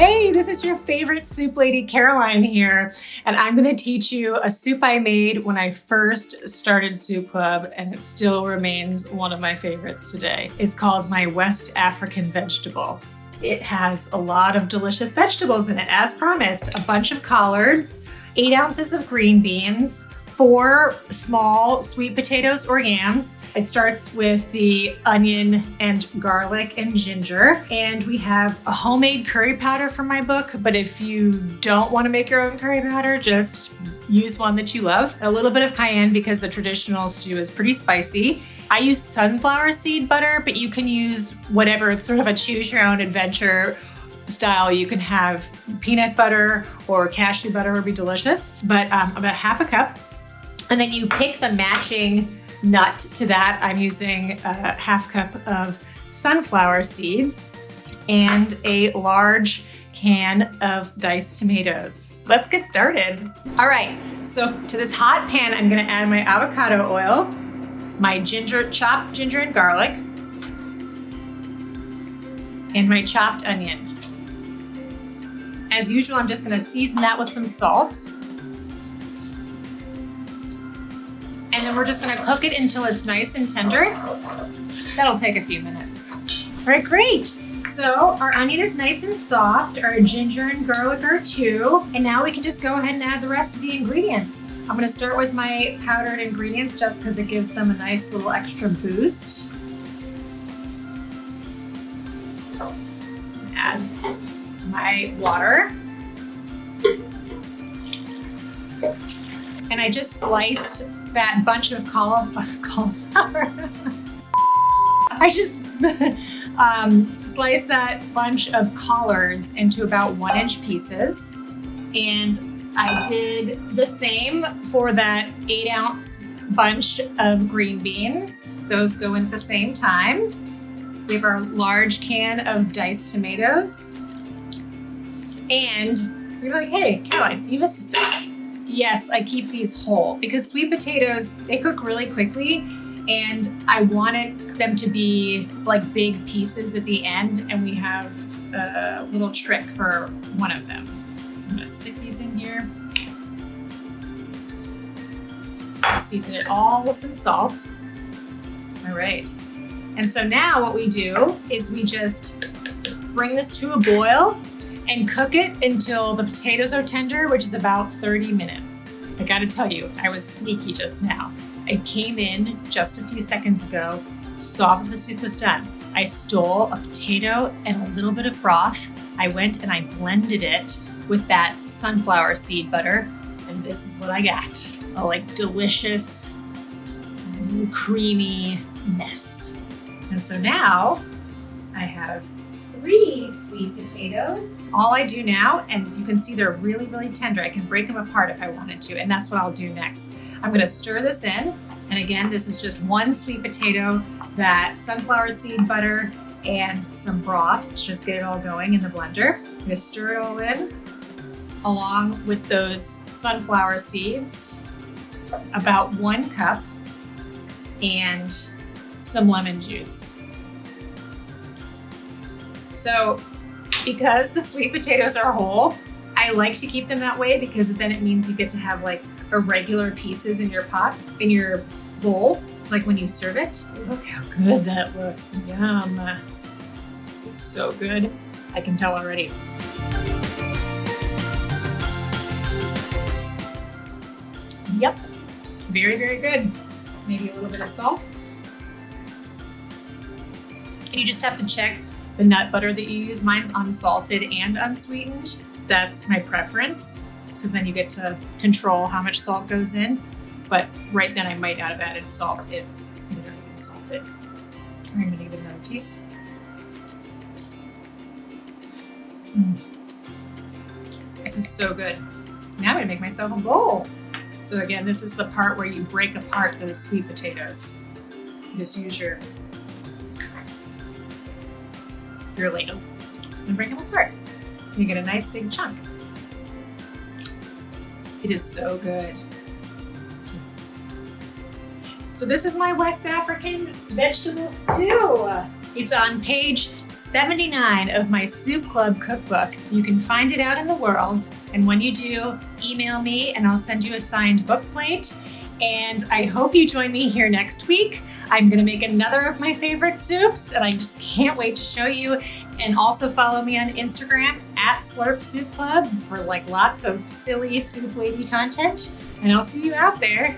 Hey, this is your favorite soup lady, Caroline here, and I'm gonna teach you a soup I made when I first started Soup Club, and it still remains one of my favorites today. It's called my West African vegetable. It has a lot of delicious vegetables in it, as promised. A bunch of collards, 8 ounces of green beans, 4 small sweet potatoes or yams. It starts with the onion and garlic and ginger. And we have a homemade curry powder from my book, but if you don't want to make your own curry powder, just use one that you love. A little bit of cayenne because the traditional stew is pretty spicy. I use sunflower seed butter, but you can use whatever. It's sort of a choose your own adventure style. You can have peanut butter or cashew butter would be delicious, but about half a cup. And then you pick the matching nut to that. I'm using a half cup of sunflower seeds and a large can of diced tomatoes. Let's get started. All right, so to this hot pan, I'm gonna add my avocado oil, my chopped ginger and garlic, and my chopped onion. As usual, I'm just gonna season that with some salt. And then we're just gonna cook it until it's nice and tender. That'll take a few minutes. All right, great. So our onion is nice and soft, our ginger and garlic are too, and now we can just go ahead and add the rest of the ingredients. I'm gonna start with my powdered ingredients just because it gives them a nice little extra boost. Add my water. And I just sliced that bunch of cauliflower. I just sliced that bunch of collards into about 1-inch pieces. And I did the same for that 8-ounce bunch of green beans. Those go in at the same time. We have our large can of diced tomatoes. And you're like, hey, Caroline, you missed a step. Yes, I keep these whole because sweet potatoes, they cook really quickly and I wanted them to be like big pieces at the end, and we have a little trick for one of them. So I'm gonna stick these in here. Season it all with some salt. All right. And so now what we do is we just bring this to a boil and cook it until the potatoes are tender, which is about 30 minutes. I gotta tell you, I was sneaky just now. I came in just a few seconds ago, saw that the soup was done. I stole a potato and a little bit of broth. I went and I blended it with that sunflower seed butter, and this is what I got. A like delicious, creamy mess. And so now I have 3 sweet potatoes. All I do now, and you can see they're really, really tender. I can break them apart if I wanted to, and that's what I'll do next. I'm gonna stir this in, and again, this is just 1 sweet potato, that sunflower seed butter, and some broth to just get it all going in the blender. I'm gonna stir it all in, along with those sunflower seeds, about 1 cup, and some lemon juice. So because the sweet potatoes are whole, I like to keep them that way because then it means you get to have like irregular pieces in your pot, in your bowl, like when you serve it. Look how good that looks. Yum. It's so good. I can tell already. Yep. Very, very good. Maybe a little bit of salt. And you just have to check the nut butter that you use. Mine's unsalted and unsweetened. That's my preference because then you get to control how much salt goes in. But right then I might not have added salt if you don't even salt it. I'm gonna give it another taste. This is so good. Now I'm gonna make myself a bowl. So again, this is the part where you break apart those sweet potatoes. You just use your ladle and break them apart. You get a nice big chunk. It is so good. So this is my West African vegetable stew. It's on page 79 of my Soup Club cookbook. You can find it out in the world. And when you do, email me and I'll send you a signed book plate. And I hope you join me here next week. I'm gonna make another of my favorite soups and I just can't wait to show you. And also follow me on Instagram at Slurp Soup Club for like lots of silly soup lady content. And I'll see you out there.